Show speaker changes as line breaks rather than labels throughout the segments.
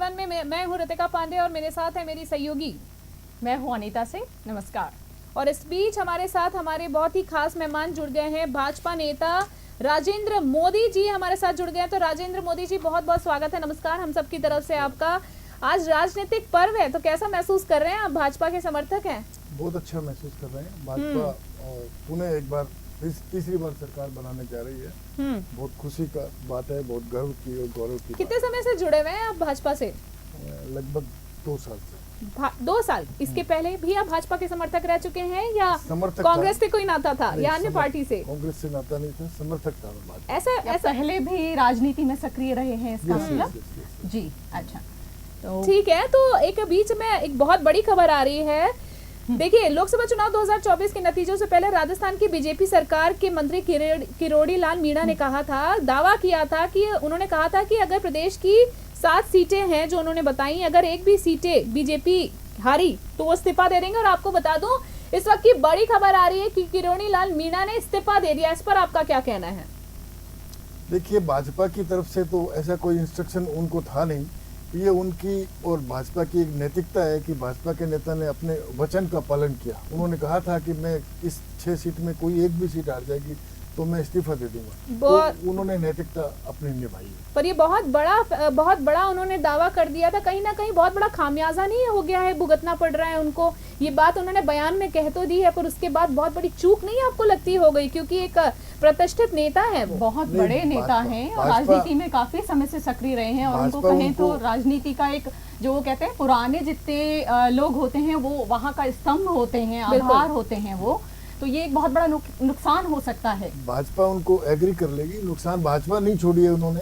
One में मैं हूँ रितिका पांडे और मेरे साथ है मेरी सहयोगी,
मैं हूँ अनीता सिंह। नमस्कार।
और इस बीच हमारे साथ हमारे बहुत ही खास मेहमान जुड़ गए हैं, भाजपा नेता राजेंद्र मोदी जी हमारे साथ जुड़ गए हैं। तो राजेंद्र मोदी जी, बहुत बहुत स्वागत है, नमस्कार हम सब की तरफ से आपका। आज राजनीतिक पर्व है, तो कैसा महसूस कर रहे हैं आप? भाजपा के समर्थक हैं।
बहुत अच्छा महसूस कर रहे हैं। भाजपा पुणे एक बार तीसरी बार सरकार बनाने जा रही है। बहुत खुशी का बात है, बहुत गर्व की और गौरव की।
कितने समय से जुड़े हुए हैं आप भाजपा से?
लगभग 2 साल से।
2 साल। इसके पहले भी आप भाजपा के समर्थक रह चुके हैं या
समर्थक
कांग्रेस से कोई नाता था या अन्य पार्टी से?
कांग्रेस से नाता नहीं था, समर्थक था मैं भाजपा।
ऐसा
पहले भी राजनीति में सक्रिय रहे हैं इसका मतलब? जी अच्छा,
तो ठीक है। तो एक बीच में एक बहुत बड़ी खबर आ रही है। देखिए, लोकसभा चुनाव 2024 के नतीजों से पहले राजस्थान की बीजेपी सरकार के मंत्री किरोड़ी लाल मीणा ने कहा था, दावा किया था कि उन्होंने कहा था कि अगर प्रदेश की 7 सीटें हैं जो उन्होंने बताई, अगर एक भी सीटें बीजेपी हारी तो वो इस्तीफा दे देंगे। और आपको बता दूं, इस वक्त की बड़ी खबर आ रही है कि किरोड़ी लाल मीणा ने इस्तीफा दे दिया। इस पर आपका क्या कहना है?
देखिए, भाजपा की तरफ से तो ऐसा कोई इंस्ट्रक्शन उनको था नहीं। ये उनकी और भाजपा की एक नैतिकता है कि भाजपा के नेता ने अपने वचन का पालन किया। उन्होंने कहा था कि मैं इस 6 सीट में कोई एक भी सीट हार जाएगी तो मैं इस्तीफा दे दूंगा। तो उन्होंने नैतिकता अपनी निभाई है।
पर ये बहुत बड़ा उन्होंने दावा कर दिया था। कहीं ना कहीं बहुत बड़ा खामियाजा नहीं हो गया है, भुगतना पड़ रहा है उनको? ये बात उन्होंने बयान में कह तो दी है, पर उसके बाद बहुत बड़ी चूक नहीं आपको लगती हो गई? क्योंकि एक प्रतिष्ठित नेता है, वो बहुत
बड़े नेता हैं और राजनीति में काफी समय से सक्रिय रहे हैं। और उनको कहें तो राजनीति का एक जो वो कहते हैं पुराने जितने लोग होते हैं वो वहाँ का स्तंभ होते हैं, आधार होते हैं वो। तो ये एक बहुत बड़ा नुकसान हो सकता है।
भाजपा उनको एग्री कर लेगी। नुकसान भाजपा नहीं छोड़ी है, उन्होंने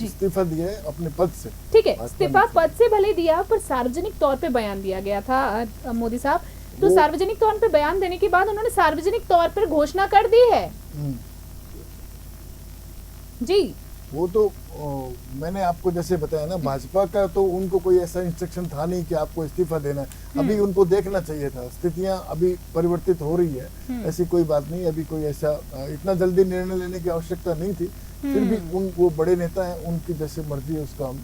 इस्तीफा दिया है अपने पद से।
ठीक है, इस्तीफा पद से भले दिया, पर सार्वजनिक तौर पे बयान दिया गया था मोदी साहब। तो सार्वजनिक तौर पे बयान देने के बाद उन्होंने सार्वजनिक तौर पर घोषणा कर दी है। जी,
वो तो मैंने आपको जैसे बताया ना, भाजपा का तो उनको कोई ऐसा इंस्ट्रक्शन था नहीं कि आपको इस्तीफा देना है। अभी उनको देखना चाहिए था, स्थितियां अभी परिवर्तित हो रही है, ऐसी कोई बात नहीं। अभी कोई ऐसा इतना जल्दी निर्णय लेने की आवश्यकता नहीं थी। फिर भी वो बड़े नेता हैं, उनकी जैसे मर्जी है उसका हम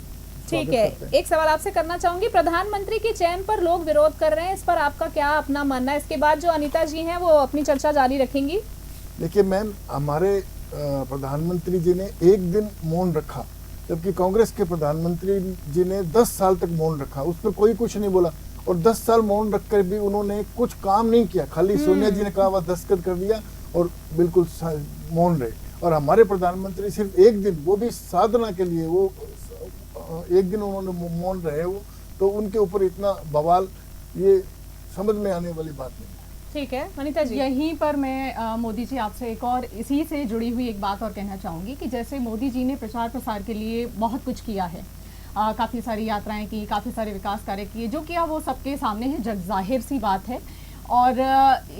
ठीक है। एक सवाल आपसे करना चाहूंगी, प्रधानमंत्री के चयन पर लोग विरोध कर रहे हैं, इस पर आपका क्या अपना मानना है? इसके बाद जो अनीता जी हैं वो अपनी चर्चा जारी रखेंगी।
देखिए मैम, हमारे प्रधानमंत्री जी ने एक दिन मौन रखा, जबकि कांग्रेस के प्रधानमंत्री जी ने 10 साल तक मौन रखा, उस पर कोई कुछ नहीं बोला। और 10 साल मौन रखकर भी उन्होंने कुछ काम नहीं किया। खाली सोनिया जी ने कहा, वह दस्तखत कर दिया और बिल्कुल मौन रहे। और हमारे प्रधानमंत्री सिर्फ एक दिन, वो भी साधना के लिए, वो एक दिन उन्होंने मौन रहे। वो तो उनके ऊपर इतना बवाल, ये समझ में आने वाली बात नहीं।
ठीक है अनीता जी,
यहीं पर मैं मोदी जी आपसे एक और इसी से जुड़ी हुई एक बात और कहना चाहूँगी कि जैसे मोदी जी ने प्रचार प्रसार के लिए बहुत कुछ किया है, काफ़ी सारी यात्राएं की, काफ़ी सारे विकास कार्य किए, जो किया वो सबके सामने है, जग जाहिर सी बात है। और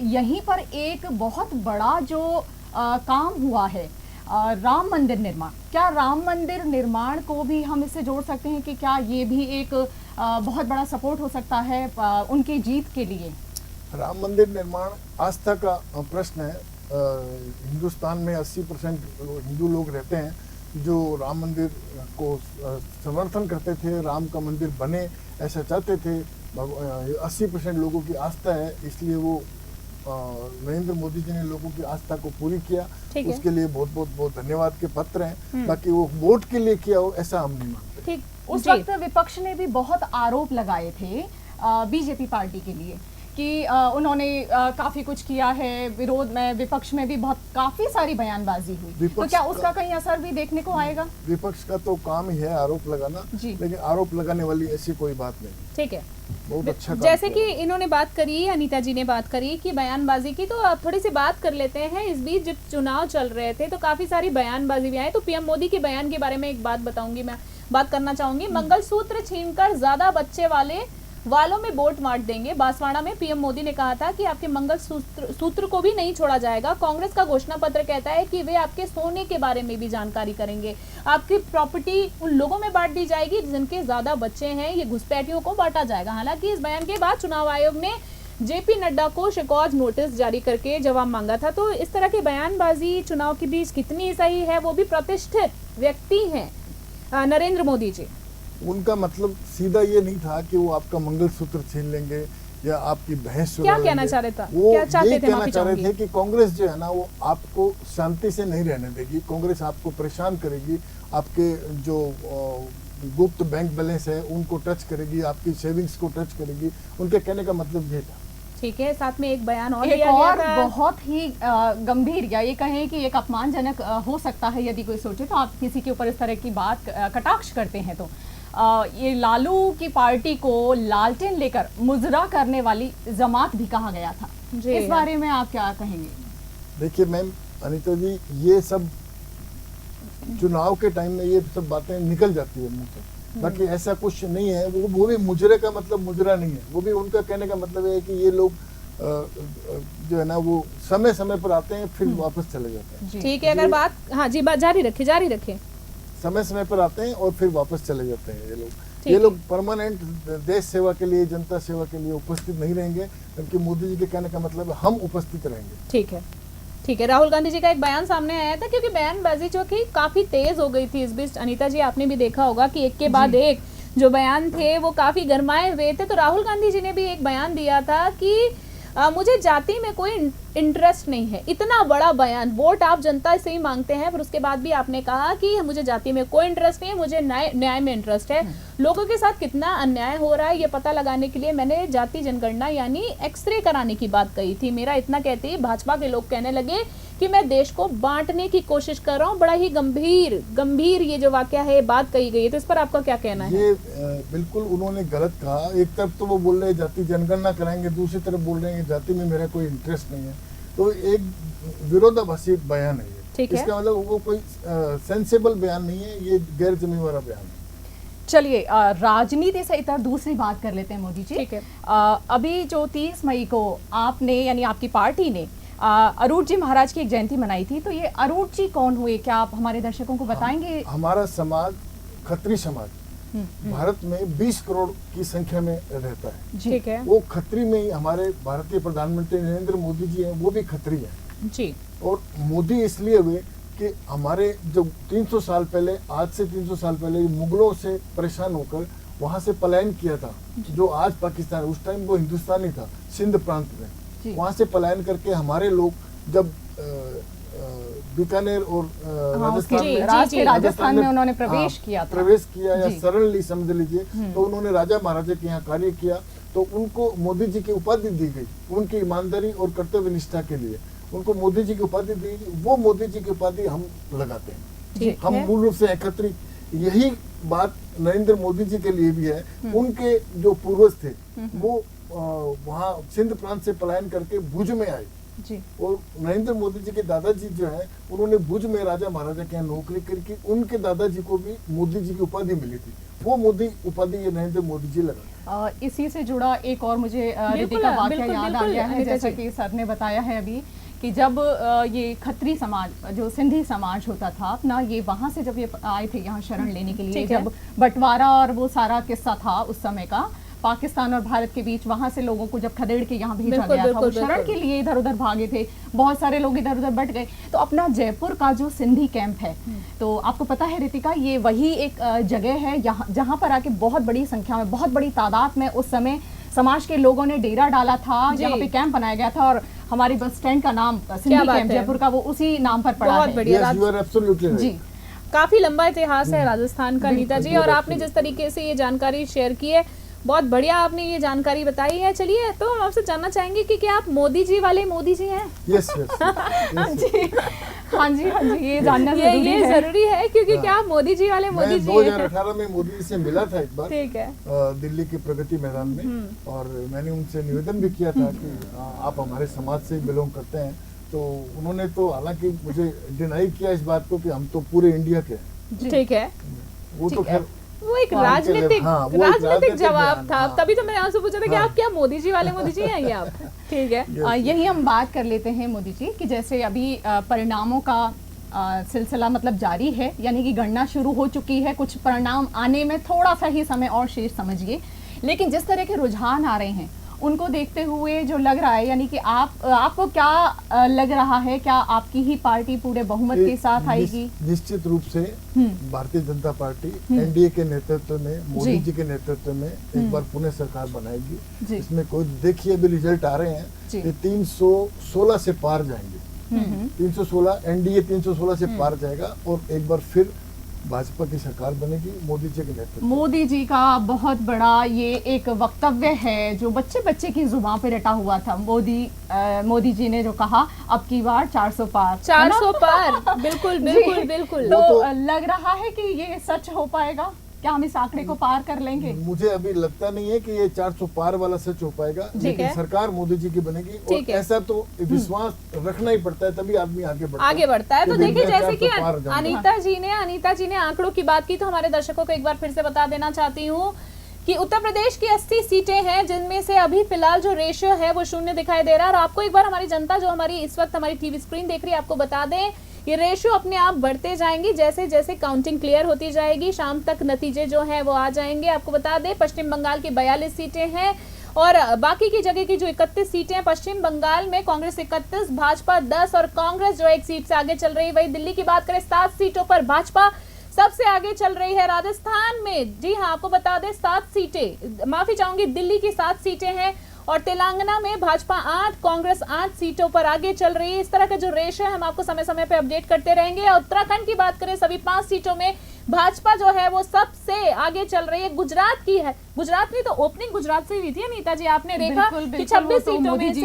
यहीं पर एक बहुत बड़ा जो काम हुआ है, राम मंदिर निर्माण। क्या राम मंदिर निर्माण को भी हम इससे जोड़ सकते हैं कि क्या ये भी एक बहुत बड़ा सपोर्ट हो सकता है उनकी जीत के लिए?
राम मंदिर निर्माण आस्था का प्रश्न है। हिंदुस्तान में 80% हिंदू लोग रहते हैं जो राम मंदिर को समर्थन करते थे, राम का मंदिर बने ऐसा चाहते थे। 80% लोगों की आस्था है, इसलिए वो नरेंद्र मोदी जी ने लोगों की आस्था को पूरी किया। उसके लिए बहुत धन्यवाद के पत्र हैं। बाकी वो वोट के लिए किया हो ऐसा हम नहीं मानते।
ठीक, उस वक्त विपक्ष ने भी बहुत आरोप लगाए थे बीजेपी पार्टी के लिए कि उन्होंने काफी कुछ किया है, विरोध में विपक्ष में भी बहुत काफी सारी बयानबाजी हुई। तो क्या उसका कहीं असर भी देखने को आएगा?
विपक्ष का तो काम ही है आरोप लगाना, लेकिन आरोप लगाने वाली ऐसी कोई बात नहीं।
ठीक है,
बहुत अच्छा।
जैसे कि इन्होंने बात करी, अनीता जी ने बात करी कि बयानबाजी की, तो आप थोड़ी सी बात कर लेते हैं। इस बीच जब चुनाव चल रहे थे तो काफी सारी बयानबाजी भी आई। तो पीएम मोदी के बयान के बारे में एक बात बताऊंगी, मैं बात करना चाहूंगी। मंगलसूत्र छीनकर ज्यादा बच्चे वालों में वोट बांट देंगे। बांसवाड़ा में पीएम मोदी ने कहा था कि आपके मंगल सूत्र को भी नहीं छोड़ा जाएगा। कांग्रेस का घोषणा पत्र कहता है कि वे आपके सोने के बारे में भी जानकारी करेंगे। आपकी प्रॉपर्टी उन लोगों में बांट दी जाएगी जिनके ज्यादा बच्चे हैं, ये घुसपैठियों को बांटा जाएगा। हालांकि इस बयान के बाद चुनाव आयोग ने जेपी नड्डा को शिकॉज नोटिस जारी करके जवाब मांगा था। तो इस तरह की बयानबाजी चुनाव के बीच कितनी सही है? वो भी प्रतिष्ठित व्यक्ति हैं नरेंद्र मोदी जी।
उनका मतलब सीधा ये नहीं था कि वो आपका मंगलसूत्र छीन लेंगे या आपकी भैंस
क्या
चुरा
कहना
लेंगे।
चाह रहे था?
वो
क्या चाहते
यही
थे?
कहना
माफी
चाह रहे
चाहूंगी।
थे कि कांग्रेस जो है ना वो आपको शांति से नहीं रहने देगी, कांग्रेस आपको परेशान करेगी, आपके जो गुप्त बैंक बैलेंस है उनको टच करेगी, आपकी सेविंग्स को टच करेगी। उनके कहने का मतलब ये था।
ठीक है, साथ में एक बयान और
एक
दिया
और
गया था।
बहुत ही गंभीर या ये कहें कि एक अपमानजनक हो सकता है यदि कोई सोचे तो, आप किसी के ऊपर इस तरह की बात कटाक्ष करते हैं तो ये लालू की पार्टी को लालटेन लेकर मुजरा करने वाली जमात भी कहा गया था।
जी
इस बारे में आप क्या कहेंगे?
देखिए मैम अनीता जी, ये सब चुनाव के टाइम में ये सब बातें निकल जाती है मुंह से, बाकी ऐसा कुछ नहीं है। वो भी मुजरे का मतलब मुजरा नहीं है, वो भी उनका कहने का मतलब है कि ये लोग जो है ना वो समय समय पर आते हैं फिर वापस चले जाते हैं।
जी।
ठीक है, अगर बात, हाँ जी, बात जारी रखिए, जारी रखिए।
समय समय पर आते हैं और फिर वापस चले जाते हैं ये लोग।
ठीक
ये
है।
लोग परमानेंट देश सेवा के लिए, जनता सेवा के लिए उपस्थित नहीं रहेंगे, क्योंकि मोदी जी के कहने का मतलब है हम उपस्थित रहेंगे।
ठीक है, ठीक है। राहुल गांधी जी का एक बयान सामने आया था, क्योंकि बयानबाजी जो कि काफी तेज हो गई थी इस बीच। अनीता जी, आपने भी देखा होगा कि एक के बाद एक जो बयान थे वो काफी गरमाए हुए थे। तो राहुल गांधी जी ने भी एक बयान दिया था कि मुझे जाति में कोई इंटरेस्ट नहीं है। इतना बड़ा बयान, वोट आप जनता से ही मांगते हैं, फिर उसके बाद भी आपने कहा कि मुझे जाति में कोई इंटरेस्ट नहीं है, मुझे न्याय में इंटरेस्ट है। लोगों के साथ कितना अन्याय हो रहा है ये पता लगाने के लिए मैंने जाति जनगणना यानी एक्सरे कराने की बात कही थी। मेरा इतना कहते ही भाजपा के लोग कहने लगे कि मैं देश को बांटने की कोशिश कर रहा हूँ। बड़ा ही गंभीर ये जो वाकया है, बात कही गई है, तो इस पर आपका क्या कहना है?
ये बिल्कुल उन्होंने गलत कहा। एक तरफ तो वो बोल रहे हैं जाति जनगणना कराएंगे, दूसरी तरफ बोल रहे हैं जाति में मेरा कोई इंटरेस्ट नहीं है। तो एक विरोधाभासी बयान है ये।
ठीक है।
इसका मतलब वो कोई सेंसेबल बयान नहीं है, ये गैर जिम्मेवार बयान है।
चलिए राजनीति से इतर दूसरी बात कर लेते हैं मोदी जी।
ठीक है।
अभी जो 30 मई को आपने यानी आपकी पार्टी ने अरूट जी महाराज की एक जयंती मनाई थी, तो ये अरूट जी कौन हुए, क्या आप हमारे दर्शकों को बताएंगे?
हमारा समाज खत्री समाज भारत में 20 करोड़ की संख्या में रहता है।
जी।
ठीक है
वो खत्री में ही हमारे भारतीय प्रधानमंत्री नरेंद्र मोदी जी हैं, वो भी खत्री हैं।
जी।
और मोदी इसलिए हुए कि हमारे जो 300 साल पहले, आज से 300 साल पहले मुगलों से परेशान होकर वहां से पलायन किया था, जो आज पाकिस्तान, उस टाइम वो हिंदुस्तानी था, सिंध प्रांत में। वहां से पलायन करके हमारे लोग जब बीकानेर और
राजस्थान में उन्होंने प्रवेश किया था,
प्रवेश किया या
जी।
शरण ली समझ लीजिए, तो उन्होंने राजा महाराजा के यहाँ कार्य किया, तो उनको मोदी जी की उपाधि दी गई उनकी ईमानदारी और कर्तव्य निष्ठा के लिए। उनको मोदी जी की उपाधि दी गई, वो मोदी जी की उपाधि हम लगाते हैं।
ठीक
हम
है।
मूल रूप से एकत्रित, यही बात नरेंद्र मोदी जी के लिए भी है। उनके जो पूर्वज थे वो वहाँ सिंध प्रांत से पलायन करके भुज में आए
जी।
और नरेंद्र मोदी जी के दादाजी जो है उन्होंने भुज में राजा महाराजा के यहाँ नौकरी करके उनके दादाजी को भी मोदी जी की उपाधि मिली थी। वो मोदी उपाधि ये नरेंद्र मोदी जी लगा।
इसी से जुड़ा एक और मुझे रीति का वाक्य
बिल्कुल,
याद आ
बिल्कुल,
गया है,
अनीता
जैसा
जी।
कि सर ने बताया है अभी कि जब ये खत्री समाज जो सिंधी समाज होता था अपना, ये वहाँ से जब ये आए थे यहाँ शरण लेने के लिए,
ठीक है।
जब बंटवारा और वो सारा किस्सा था उस समय का पाकिस्तान और भारत के बीच, वहां से लोगों को जब खदेड़ के यहाँ भेजा
बिल्कुल,
गया था, वो
बिल्कुल,
शरण
बिल्कुल।
के लिए इधर उधर भागे थे, बहुत सारे लोग इधर उधर बट गए। तो अपना जयपुर का जो सिंधी कैंप है, तो आपको पता है रितिका, ये वही एक जगह है जहाँ पर आके बहुत बड़ी संख्या में, बहुत बड़ी तादाद में उस समय समाज के लोगों ने डेरा डाला था,
जी।
यहाँ पे कैंप बनाया गया था। और हमारी बस स्टैंड का नाम सिंधी
बात
कैंप
है।
जयपुर का, वो उसी नाम पर पड़ा
बहुत
है।
बढ़िया।
Yes, you are absolutely right.
जी।
काफी लंबा इतिहास है राजस्थान का, नीता जी, और आपने जिस तरीके से ये जानकारी शेयर की है, बहुत बढ़िया आपने ये जानकारी बताई है। चलिए, तो हम आपसे जानना चाहेंगे कि क्या आप मोदी जी वाले मोदी जी हैं?
Yes, yes, yes.
जी हाँ जी, हाँ जी, ये जानना जरूरी
ये
है।
जरूरी है, क्योंकि क्या आप मोदी जी वाले मोदी
मैं
जी हैं?
2018 में मोदी जी से मिला था एक बार,
ठीक है।
दिल्ली के प्रगति मैदान में, और मैंने उनसे निवेदन भी किया था कि आप हमारे समाज से बिलोंग करते हैं। तो उन्होंने तो हालांकि मुझे डिनाई किया इस बात को कि हम तो पूरे इंडिया के हैं।
ठीक है,
वो तो
ठीक है।
खैर
वो एक
हाँ,
राजनीतिक
हाँ, वो एक राजनीतिक
जवाब
बयान,
था।
हाँ।
तभी तो मैंने आपसे पूछा था कि
हाँ।
आप क्या मोदी जी वाले मोदी जी हैं ये आप? ठीक है।
Yes,
यही हम बात कर लेते हैं मोदी जी कि जैसे अभी परिणामों का सिलसिला मतलब जारी है, यानी कि गणना शुरू हो चुकी है, कुछ परिणाम आने में थोड़ा सा ही समय और शेष समझिए, लेकिन जिस तरह के रुझान आ रहे हैं उनको देखते हुए जो लग रहा है, यानी कि आपको क्या लग रहा है, क्या आपकी ही पार्टी पूरे बहुमत के साथ आएगी?
निश्चित रूप से भारतीय जनता पार्टी एनडीए के नेतृत्व में, मोदी जी के नेतृत्व में एक बार पुनः सरकार बनाएगी। इसमें कोई, देखिए अभी रिजल्ट आ रहे हैं, ये 316 से पार जाएंगे। 316 एनडीए 316 से पार जाएगा और एक बार फिर भाजपा की सरकार बनेगी मोदी जी के नेतृत्व।
मोदी जी का बहुत बड़ा ये एक वक्तव्य है जो बच्चे बच्चे की जुबान पे रटा हुआ था। मोदी जी ने जो कहा, अब की बार 400 पार,
400 पार, बिल्कुल बिल्कुल बिल्कुल।
तो लग रहा है कि ये सच हो पाएगा, क्या हम इस आंकड़े को पार कर लेंगे?
मुझे अभी लगता नहीं है कि ये 400 पार वाला सच हो पाएगा, लेकिन सरकार मोदी जी की बनेगी और ऐसा तो विश्वास रखना ही पड़ता है, तभी आदमी आगे बढ़ता है।
तो देखिए, जैसे कि अनीता जी ने आंकड़ों की बात की, तो हमारे दर्शकों को एक बार फिर से बता देना चाहती हूँ कि उत्तर प्रदेश की 80 सीटें हैं, जिनमें से अभी फिलहाल जो रेशियो है वो 0 दिखाई दे रहा है। और आपको एक बार हमारी जनता जो हमारी इस वक्त हमारी टीवी स्क्रीन देख रही है, आपको बता दें ये रेशियो अपने आप बढ़ते जाएंगी जैसे जैसे काउंटिंग क्लियर होती जाएगी। शाम तक नतीजे जो हैं वो आ जाएंगे। आपको बता दें पश्चिम बंगाल की 42 सीटें हैं और बाकी की जगह की जो 31 सीटें हैं, पश्चिम बंगाल में कांग्रेस 31, भाजपा 10 और कांग्रेस जो 1 सीट से आगे चल रही है। वही दिल्ली की बात करें, 7 सीटों पर भाजपा सबसे आगे चल रही है। राजस्थान में, जी हाँ, आपको बता दें 7 सीटें, माफी चाहूंगी, दिल्ली की 7 सीटें हैं और तेलंगाना में भाजपा 8, कांग्रेस 8 सीटों पर आगे चल रही है। इस तरह का जो रेशियो है हम आपको समय समय पे अपडेट करते रहेंगे। और उत्तराखंड की बात करें, सभी 5 सीटों में भाजपा जो है वो सबसे आगे चल रही है। गुजरात की है, गुजरात में तो ओपनिंग गुजरात से हुई थी अनीता जी, आपने देखा कि 26 सीटों में से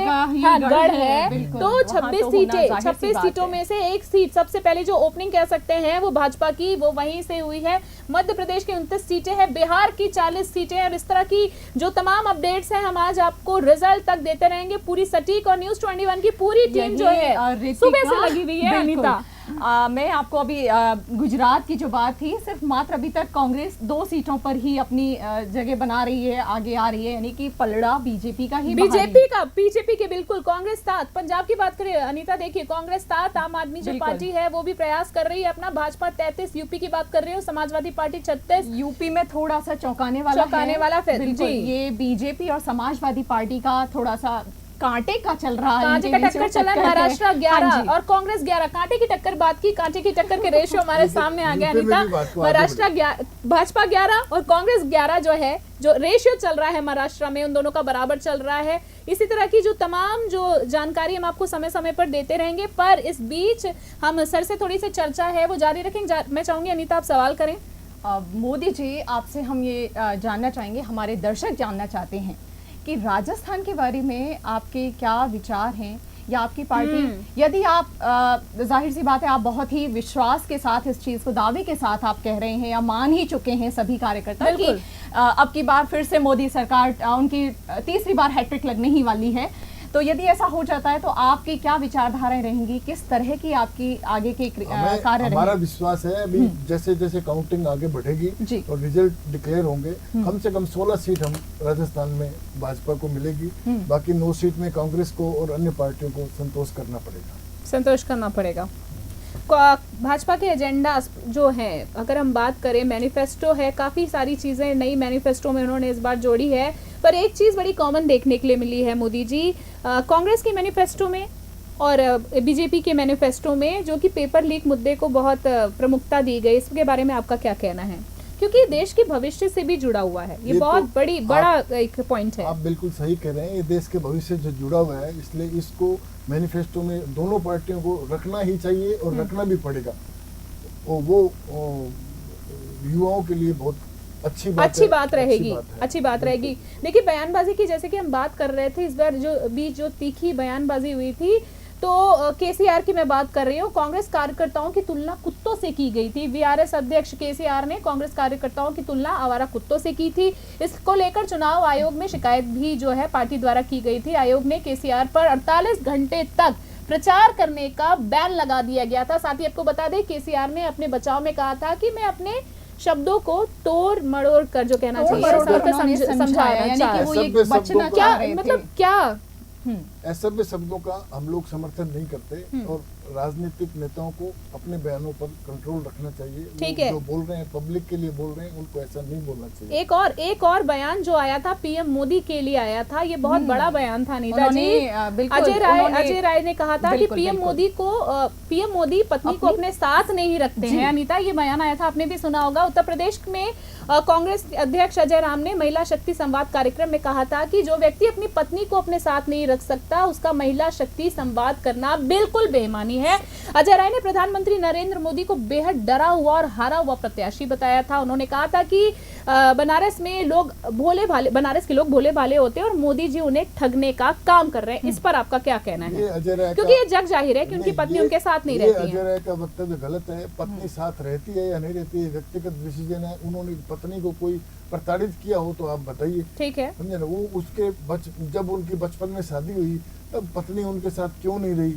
गढ़ है, तो 26 सीटों में से 1 सीट सबसे पहले जो ओपनिंग कह सकते हैं वो भाजपा की, वो वहीं से हुई है। मध्य प्रदेश की 29 सीटें हैं, बिहार की 40 सीटें और इस तरह की जो तमाम अपडेट्स हैं हम आज आपको रिजल्ट तक देते रहेंगे। पूरी सटीक और न्यूज़ 21 की पूरी टीम जो है सुबह से लगी हुई है अनीता।
मैं आपको अभी गुजरात की जो बात थी, सिर्फ मात्र अभी तक कांग्रेस 2 सीटों पर ही अपनी जगह बना रही है, आगे आ रही है, यानी कि पलड़ा बीजेपी का ही,
बीजेपी के बिल्कुल। कांग्रेस 7, पंजाब की बात करें अनीता, देखिए कांग्रेस 7, आम आदमी जो पार्टी है वो भी प्रयास कर रही है अपना, भाजपा 33, यूपी की बात कर रही हूँ, समाजवादी पार्टी 36।
यूपी में थोड़ा सा चौंकाने वाला
बिल्कुल,
ये बीजेपी और समाजवादी पार्टी का थोड़ा सा कांटे का चल रहा है,
कांटे का टक्कर चला। महाराष्ट्र 11 और कांग्रेस 11, कांटे की टक्कर बात की, कांटे की टक्कर के रेशियो हमारे सामने आ गया अनीता। महाराष्ट्र भाजपा 11 और कांग्रेस 11 जो है, जो रेशियो चल रहा है महाराष्ट्र में, उन दोनों का बराबर चल रहा है। इसी तरह की जो तमाम जो जानकारी हम आपको समय समय पर देते रहेंगे, पर इस बीच हम सर से थोड़ी सी चर्चा है वो जारी रखेंगे। मैं चाहूंगी अनीता आप सवाल करें।
मोदी जी, आपसे हम ये जानना चाहेंगे, हमारे दर्शक जानना चाहते हैं कि राजस्थान के बारे में आपके क्या विचार हैं, या आपकी पार्टी, यदि आप जाहिर सी बात है आप बहुत ही विश्वास के साथ इस चीज को, दावे के साथ आप कह रहे हैं या मान ही चुके हैं सभी कार्यकर्ता कि अब की बार फिर से मोदी सरकार, उनकी तीसरी बार हैट्रिक लगने ही वाली है, तो यदि ऐसा हो जाता है तो आपकी क्या विचारधाराएं रहेंगी, किस तरह की आपकी आगे के कार्य रहेंगे?
हमारा विश्वास है अभी जैसे जैसे काउंटिंग आगे बढ़ेगी और रिजल्ट डिक्लेयर होंगे, कम से कम 16 सीट हम राजस्थान में भाजपा को मिलेगी, बाकी 9 सीट में कांग्रेस को और अन्य पार्टियों को संतोष करना पड़ेगा।
भाजपा के एजेंडा जो है, अगर हम बात करें, मैनिफेस्टो है, काफ़ी सारी चीज़ें नई मैनिफेस्टो में उन्होंने इस बार जोड़ी है, पर एक चीज़ बड़ी कॉमन देखने के लिए मिली है मोदी जी, कांग्रेस की मैनिफेस्टो में और बीजेपी के मैनिफेस्टो में, जो कि पेपर लीक मुद्दे को बहुत प्रमुखता दी गई। इसके बारे में आपका क्या कहना है, क्योंकि देश के भविष्य से भी जुड़ा हुआ है, ये बहुत बड़ा एक पॉइंट है।
आप बिल्कुल सही कह रहे हैं, ये देश के भविष्य से जुड़ा हुआ है, इसलिए इसको मैनिफेस्टो में दोनों पार्टियों को रखना ही चाहिए और रखना भी पड़ेगा। और वो युवाओं के लिए बहुत अच्छी बात
रहेगी। देखिए बयानबाजी की, जैसे कि हम बात कर रहे थे, इस बार जो तीखी बयानबाजी हुई थी, तो केसीआर की मैं बात कर रही हूँ, कांग्रेस कार्यकर्ताओं की तुलना कुत्तों से की गई थी। वीआरएस अध्यक्ष केसीआर ने कांग्रेस कार्यकर्ताओं की तुलना आवारा कुत्तों से की थी। इसको लेकर चुनाव आयोग में शिकायत भी जो है पार्टी द्वारा की गई थी। आयोग ने केसीआर पर 48 घंटे तक प्रचार करने का बैन लगा दिया गया था। साथ ही आपको बता दें, केसीआर ने अपने बचाव में कहा था कि मैं अपने शब्दों को तोड़ मरोड़ कर, जो कहना चाहिए, समझाना, मतलब क्या
असभ्य शब्दों का हम लोग समर्थन नहीं करते और राजनीतिक नेताओं को अपने बयानों पर कंट्रोल रखना चाहिए।
ठीक
वो
है।
जो बोल रहे हैं पब्लिक के लिए बोल रहे हैं, उनको ऐसा नहीं बोलना चाहिए।
एक और बयान जो आया था पीएम मोदी के लिए आया था, ये बहुत बड़ा बयान था अनीता जी।
बिल्कुल,
अजय राय ने कहा था कि
बिल्कुल,
पीएम मोदी पत्नी को अपने साथ नहीं रखते हैं। अनीता, ये बयान आया था, आपने भी सुना होगा। उत्तर प्रदेश में कांग्रेस अध्यक्ष अजय राम ने महिला शक्ति संवाद कार्यक्रम में कहा था कि जो व्यक्ति अपनी पत्नी को अपने साथ नहीं रख सकता, उसका महिला शक्ति संवाद करना बिल्कुल बेईमानी है। अजय राय ने प्रधानमंत्री नरेंद्र मोदी को बेहद डरा हुआ और हारा हुआ प्रत्याशी बताया था। उन्होंने कहा था कि बनारस के लोग भोले भाले होते हैं और मोदी जी उन्हें ठगने का काम कर रहे हैं। इस पर आपका क्या कहना है? क्योंकि ये जग जाहिर है कि उनकी पत्नी उनके साथ नहीं रहती है।
अजय राय का वक्तव्य गलत है। पत्नी साथ रहती है या नहीं रहती है व्यक्तिगत डिसीजन है। उन्होंने पत्नी को कोई प्रताड़ित किया हो तो आप बताइए,
ठीक है,
समझे ना। वो उसके जब उनकी बचपन में शादी हुई तब पत्नी उनके साथ क्यों नहीं रही?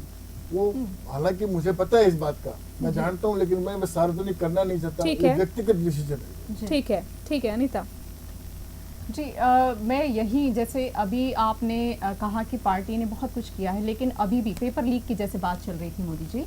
वो हालांकि मुझे पता है इस बात का, मैं जानता हूँ, लेकिन मैं सार्वजनिक करना नहीं चाहता। ये व्यक्तिगत डिसीजन है।
ठीक है अनीता
जी। मैं यही, जैसे अभी आपने कहा कि पार्टी ने बहुत कुछ किया है, लेकिन अभी भी पेपर लीक की जैसे बात चल रही थी मोदी जी,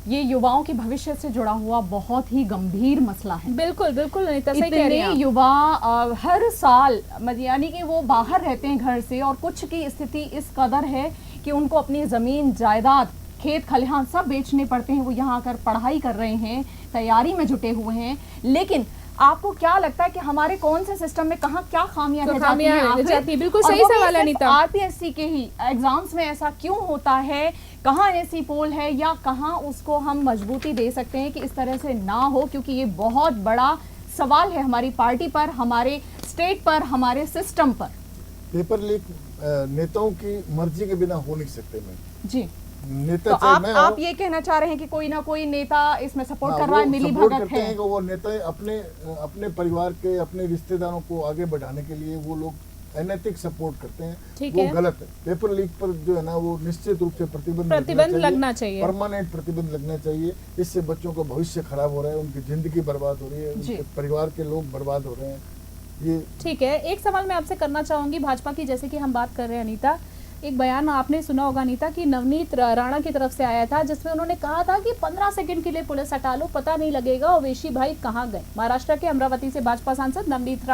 ये युवाओं के भविष्य से जुड़ा हुआ बहुत ही गंभीर मसला है।
बिल्कुल बिल्कुल अनीता, सही कह रही हैं आप।
युवा हर साल यानी कि वो बाहर रहते हैं घर से, और कुछ की स्थिति इस कदर है कि उनको अपनी जमीन जायदाद खेत खलिहान सब बेचने पड़ते हैं। वो यहाँ आकर पढ़ाई कर रहे हैं, तैयारी में जुटे हुए हैं। लेकिन आपको क्या लगता है कि हमारे कौन से सिस्टम में कहाँ क्या खामियां रह जाती हैं?
बिल्कुल सही सवाल है अनीता।
आरपीएससी के ही एग्जाम्स में ऐसा क्यों होता है? कहाँ ऐसी पोल है या कहाँ उसको हम मजबूती दे सकते हैं कि इस तरह से ना हो? क्योंकि ये बहुत बड़ा सवाल है हमारी पार्टी पर, हमारे स्टेट पर, हमारे सिस्टम पर।
पेपर लीक नेताओं की मर्जी के बिना हो नहीं सकते। मैं
जी,
नेता
तो आप ये कहना चाह रहे हैं कि कोई ना कोई नेता इसमें सपोर्ट कर रहा है, मिली भगत है।
कि वो नेता अपने परिवार के, अपने रिश्तेदारों को आगे बढ़ाने के लिए वो लोग अनैतिक सपोर्ट करते हैं, वो गलत है। पेपर लीक पर जो है ना, वो निश्चित रूप से प्रतिबंध लगना चाहिए, परमानेंट प्रतिबंध लगना चाहिए। इससे बच्चों का भविष्य खराब हो रहा है, उनकी जिंदगी बर्बाद हो रही है, उनके परिवार के लोग बर्बाद हो रहे हैं। ये
ठीक है। एक सवाल मैं आपसे करना चाहूंगी भाजपा की, जैसे कि हम बात कर रहे हैं अनीता, एक बयान आपने सुना होगा अनीता कि नवनीत राणा की तरफ से आया था, जिसमें उन्होंने कहा था कि 15 सेकंड के लिए पुलिस हटा लो, पता नहीं लगेगा ओवैसी भाई कहाँ गए। महाराष्ट्र के अमरावती से भाजपा सांसद नवनीत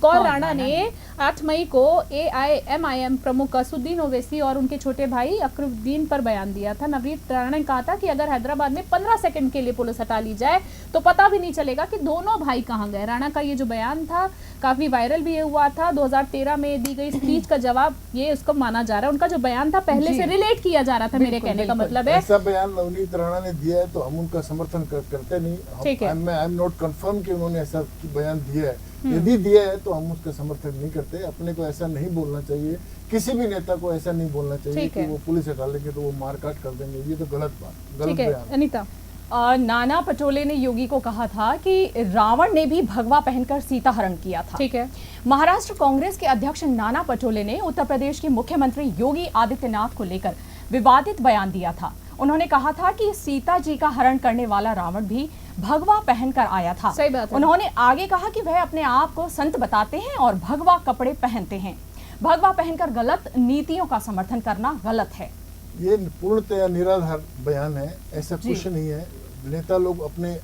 कौर राणा ने 8 मई को AIMIM प्रमुख असुद्दीन ओवैसी और उनके छोटे भाई अकरुद्दीन पर बयान दिया था। नवनीत राणा ने कहा था कि अगर हैदराबाद में 15 सेकंड के लिए पुलिस हटा ली जाए तो पता भी नहीं चलेगा कि दोनों भाई कहाँ गए। राणा का ये जो बयान था काफी वायरल भी हुआ था। 2013 में दी गई स्पीच का जवाब ये उसको माना जा रहा है। उनका जो बयान था पहले से रिलेट किया जा रहा था, मेरे कहने का मतलब है।
ऐसा बयान नवनीत राणा ने दिया है तो हम उनका समर्थन करते नहीं।
ठीक है,
आई एम नॉट कंफर्म कि उन्होंने ऐसा बयान दिया है। यदि दिया है तो हम उसका समर्थन नहीं करते। अपने को ऐसा नहीं बोलना चाहिए, किसी भी नेता को ऐसा नहीं बोलना चाहिए कि वो पुलिस हटा लेंगे तो वो मारकाट कर देंगे। ये तो गलत बयान।
अनीता,
नाना पटोले ने योगी को कहा था कि रावण ने भी भगवा पहनकर सीता हरण किया था।
ठीक है।
महाराष्ट्र कांग्रेस के अध्यक्ष नाना पटोले ने उत्तर प्रदेश के मुख्यमंत्री योगी आदित्यनाथ को लेकर विवादित बयान दिया था। उन्होंने कहा था कि सीता जी का हरण करने वाला रावण भी भगवा पहनकर आया था।
सही बात है।
उन्होंने आगे कहा कि वह अपने आप को संत बताते हैं और भगवा कपड़े पहनते हैं। भगवा पहनकर गलत नीतियों का समर्थन करना गलत है।
ये पूर्णतया निराधार बयान है, ऐसा कुछ नहीं है। नेता लोग अपने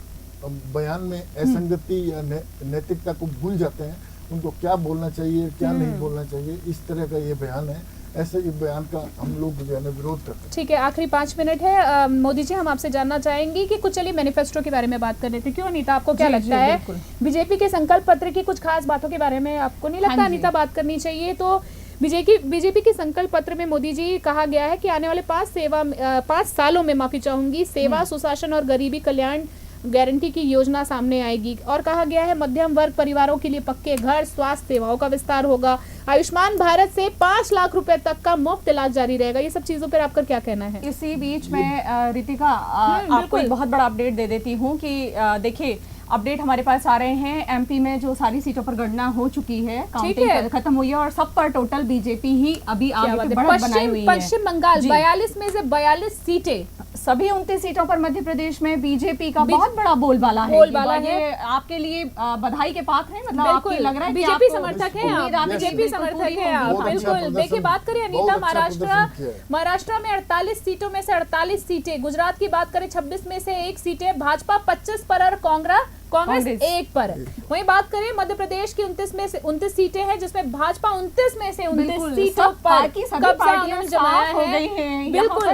बयान में असंगति या नैतिकता को भूल जाते हैं। उनको क्या बोलना चाहिए, क्या नहीं बोलना चाहिए, इस तरह का ये बयान है। ऐसे ही बयान का हम लोग जो है विरोध करते हैं।
ठीक है, आखिरी 5 मिनट है। मोदी जी, हम आपसे जानना चाहेंगे कि कुछ चलिए मैनिफेस्टो के बारे में बात कर रहे थे। क्यों अनीता, आपको क्या लगता है बीजेपी के संकल्प पत्र की कुछ खास बातों के बारे में आपको नहीं लगता अनीता बात करनी चाहिए? तो बीजेपी के संकल्प पत्र में मोदी जी कहा गया है कि आने वाले 5 सालों में सेवा, सुशासन और गरीबी कल्याण गारंटी की योजना सामने आएगी। और कहा गया है मध्यम वर्ग परिवारों के लिए पक्के घर, स्वास्थ्य सेवाओं का विस्तार होगा, आयुष्मान भारत से 5 लाख रुपए तक का मुफ्त इलाज जारी रहेगा। ये सब चीजों पर आपका क्या कहना है?
इसी बीच में रितिका आपको एक बहुत बड़ा अपडेट दे देती हूँ कि देखिए अपडेट हमारे पास आ रहे हैं। एमपी में जो सारी सीटों पर गणना हो चुकी है, काउंटिंग खत्म हुई है और सब पर टोटल बीजेपी ही अभी आगे बढ़त बनाई हुई है।
पश्चिम बंगाल 42 में से 42 सीटें
सभी 29 सीटों पर मध्य प्रदेश में बीजेपी का बहुत बड़ा बोलबाला है।
बोलबाला
ये आपके लिए बधाई के पात्र है, मतलब
बिल्कुल
आपको लग रहा है कि
बीजेपी
आपको
समर्थक है
उम्मीद
आप,
आपकी
बीजेपी
बिल्कुल
समर्थक
पूरी
है आप,
होगी।
बिल्कुल। देखिए बात करें अनीता,
महाराष्ट्र
महाराष्ट्र में 48 सीटों में से 48 सीटें, गुजरात की बात करें 26 में से 1 सीटें, भाजपा 25 पर और कांग्रेस 1 पर। वहीं बात करें मध्य प्रदेश की 29 में से 29 सीटें हैं, जिसमें भाजपा 29 में से 29 सीटों पर कब्जा उन्होंने जमाया है। बिल्कुल,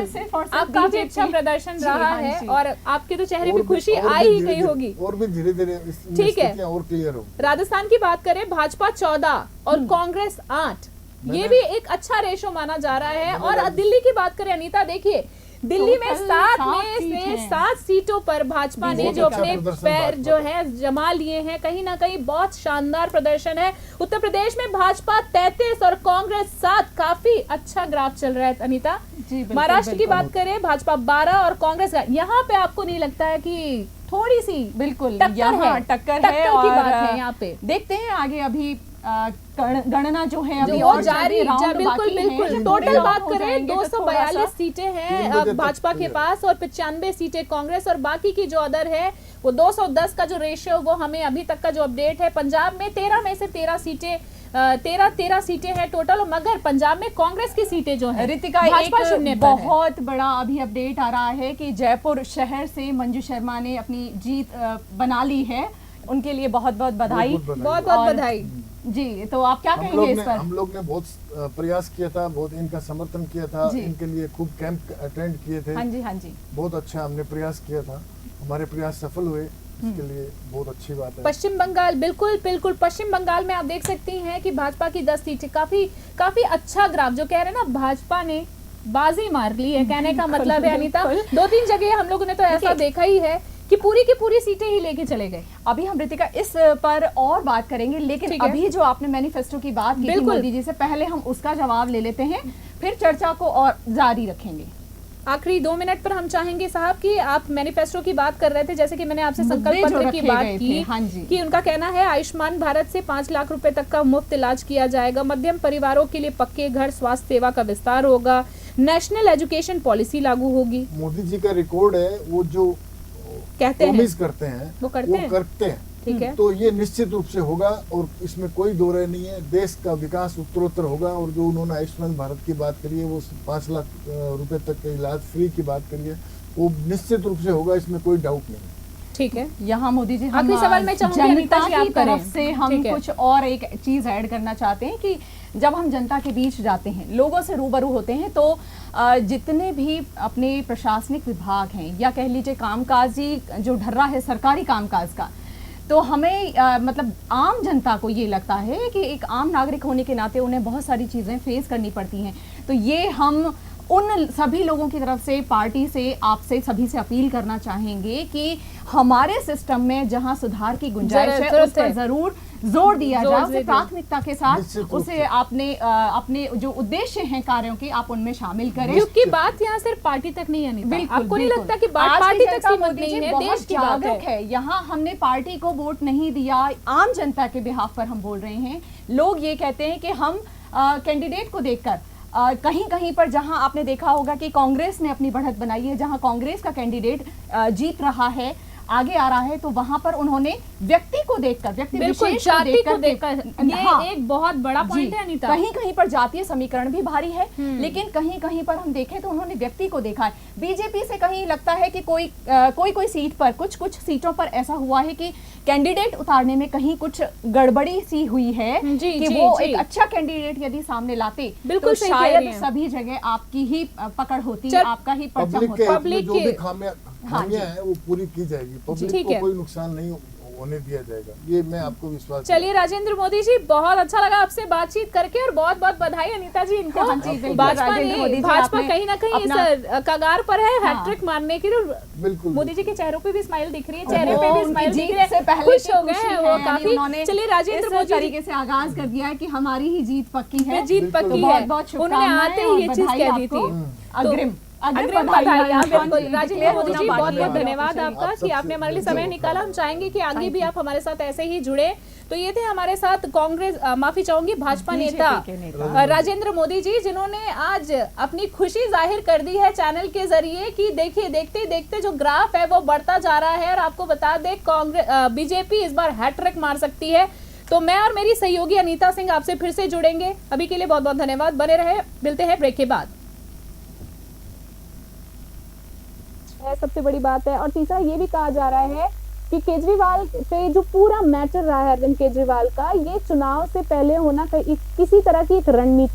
आप काफी अच्छा प्रदर्शन रहा है और आपके तो चेहरे पे खुशी आ ही गई होगी।
और भी धीरे धीरे
ठीक है,
और क्लियर हो।
राजस्थान की बात करें, भाजपा 14 और कांग्रेस 8, ये भी एक अच्छा रेशो माना जा रहा है। और दिल्ली की बात करें अनीता, देखिए दिल्ली में 7 में से 7 सीटों पर भाजपा ने जो अपने पैर जो है जमा लिए हैं, कहीं ना कहीं बहुत शानदार प्रदर्शन है। उत्तर प्रदेश में भाजपा 33 और कांग्रेस 7, काफी अच्छा ग्राफ चल रहा है अनीता। महाराष्ट्र की बात करें, भाजपा 12 और कांग्रेस, यहाँ पे आपको नहीं लगता है कि थोड़ी सी
बिल्कुल
टक्कर है
और
की बात है यहाँ पे?
देखते हैं आगे, अभी गणना जो है अभी
वो
और
जारी, बिल्कुल। टोटल बात करें 242 सीटें हैं भाजपा के पास और 95 सीटें कांग्रेस, और बाकी की जो अदर है वो 210 का जो रेशियो वो हमें अभी तक का जो अपडेट है। पंजाब में 13 में से 13 सीटें 13 सीटें हैं टोटल, मगर पंजाब में कांग्रेस की सीटें जो है
रितिका एक बहुत बड़ा अभी अपडेट आ रहा है कि जयपुर शहर से मंजू शर्मा ने अपनी जीत बना ली है, उनके लिए बहुत बहुत बधाई,
बहुत बहुत बधाई
जी। तो आप क्या कहेंगे इस पर?
हम लोग ने बहुत प्रयास किया था, बहुत इनका समर्थन किया था, इनके लिए खूब कैंप अटेंड किए थे।
हाँ जी, हाँ जी,
बहुत अच्छा हमने प्रयास किया था, हमारे प्रयास सफल हुए, इसके लिए बहुत अच्छी बात है।
पश्चिम बंगाल, बिल्कुल पश्चिम बंगाल में आप देख सकती हैं कि भाजपा की 10 सीटें, काफी अच्छा ग्राफ जो कह रहे हैं ना, भाजपा ने बाजी मार ली है, कहने का मतलब है अनीता। 2-3 जगह हम लोगों ने तो ऐसा देखा ही है कि पूरी की पूरी सीटें ही लेके चले गए।
अभी हम रितिका इस पर और बात करेंगे, लेकिन अभी जो आपने मैनिफेस्टो की बात की थी मोदी जी से, पहले हम उसका जवाब ले लेते हैं, फिर चर्चा को और जारी रखेंगे।
आखिरी 2 मिनट पर हम चाहेंगे साहब कि आप मैनिफेस्टो की बात कर रहे थे, जैसे कि मैंने आपसे संकल्प पत्र की बात की,
हाँ जी,
कि उनका कहना है आयुष्मान भारत से 5 लाख रुपए तक का मुफ्त इलाज किया जाएगा, मध्यम परिवारों के लिए पक्के घर, स्वास्थ्य सेवा का विस्तार होगा, नेशनल एजुकेशन पॉलिसी लागू होगी।
मोदी जी का रिकॉर्ड है, वो जो
कहते हैं
करते हैं
वो करते हैं, ठीक है।
तो ये निश्चित रूप से होगा और इसमें कोई दो राय नहीं है। देश का विकास उत्तरोत्तर होगा। और जो उन्होंने आयुष्मान भारत की बात करी है, वो 5 लाख रुपए तक के इलाज फ्री की बात करी है, वो निश्चित रूप से होगा, इसमें कोई डाउट नहीं है।
ठीक है,
यहाँ मोदी जी
आखिरी सवाल मैं चाहूंगी
जनता की तरफ से हम कुछ और एक चीज ऐड करना चाहते हैं कि जब हम जनता के बीच जाते हैं, लोगों से रूबरू होते हैं, तो जितने भी अपने प्रशासनिक विभाग हैं या कह लीजिए कामकाजी जो ढर्रा है सरकारी कामकाज का, तो हमें मतलब आम जनता को ये लगता है कि एक आम नागरिक होने के नाते उन्हें बहुत सारी चीज़ें फेस करनी पड़ती हैं। तो ये हम उन सभी लोगों की तरफ से, पार्टी से, आपसे सभी से अपील करना चाहेंगे कि हमारे सिस्टम में जहां सुधार की गुंजाइश है उस पर जरूर जोर दिया जाए, उसे प्राथमिकता के साथ उसे अपने जो उद्देश्य हैं कार्यों के, आप उनमें शामिल करें।
क्योंकि बात यहाँ सिर्फ पार्टी तक नहीं है, आपको नहीं लगता कि पार्टी तक सीमित नहीं है, देश की बात है।
यहाँ हमने पार्टी को वोट नहीं दिया, आम जनता के बिहाफ पर हम बोल रहे हैं। लोग ये कहते हैं कि हम कैंडिडेट को देखकर कहीं कहीं पर जहां आपने देखा होगा कि कांग्रेस ने अपनी बढ़त बनाई है, जहां कांग्रेस का कैंडिडेट जीत रहा है, आगे आ रहा है, तो वहां पर उन्होंने व्यक्ति को देखकर, व्यक्ति विशेष को देखकर
ये एक बहुत बड़ा पॉइंट है अनीता।
कहीं कहीं पर जातीय समीकरण भी भारी है, लेकिन कहीं कहीं पर हम देखें तो उन्होंने व्यक्ति को देखा है। बीजेपी से कहीं लगता है कि कोई सीट पर, कुछ सीटों पर ऐसा हुआ है कि कैंडिडेट उतारने में कहीं कुछ गड़बड़ी सी हुई है कि वो एक अच्छा कैंडिडेट यदि सामने लाते तो शायद सभी जगह आपकी ही पकड़ होती, आपका ही परचम होता।
पब्लिक जो भी खामियां है वो पूरी की जाएगी, पब्लिक को कोई नुकसान नहीं होने दिया जाएगा, ये मैं आपको विश्वास।
चलिए राजेंद्र मोदी जी, बहुत अच्छा लगा आपसे बातचीत करके और बहुत बहुत बधाई अनीता जी इनको। भाजपा कहीं ना कहीं इस कगार पर है हैट्रिक मारने की। बिल्कुल, मोदी जी के चेहरों पे भी स्माइल दिख रही है, चेहरे पे भी स्माइल दिख रही है, खुश हो गए हैं वो काफी। चलिए राजेंद्र मोदी
तरीके से आगाज कर दिया है कि हमारी ही जीत पक्की है,
जीत पक्की है, उन्होंने आते ही ये चीज कह दी थी। अग्रिम बधाइयाँ। बिल्कुल
जी,
राजेंद्र मोदी जी,
अपना
बहुत बहुत
बाकी
धन्यवाद
आप
आपका कि
सबसे
आपने हमारे लिए समय निकाला। हम चाहेंगे कि आगे भी आप हमारे साथ ऐसे ही जुड़े। तो ये थे हमारे साथ कांग्रेस माफी चाहूंगी भाजपा नेता
BJP के नेता।
राजेंद्र मोदी जी, जिन्होंने आज अपनी खुशी जाहिर कर दी है चैनल के जरिए कि देखिए देखते देखते जो ग्राफ है वो बढ़ता जा रहा है। और आपको बता दें कांग्रेस बीजेपी इस बार हैट्रिक मार सकती है। तो मैं और मेरी सहयोगी अनीता सिंह आपसे फिर से जुड़ेंगे। अभी के लिए बहुत बहुत धन्यवाद, बने रहे, मिलते हैं ब्रेक के बाद। सबसे बड़ी बात है। और तीसरा ये भी कहा जा रहा है कि केजरीवाल पे जो पूरा मैटर रहा है अरविंद केजरीवाल का, ये चुनाव से पहले होना किसी तरह की एक रणनीति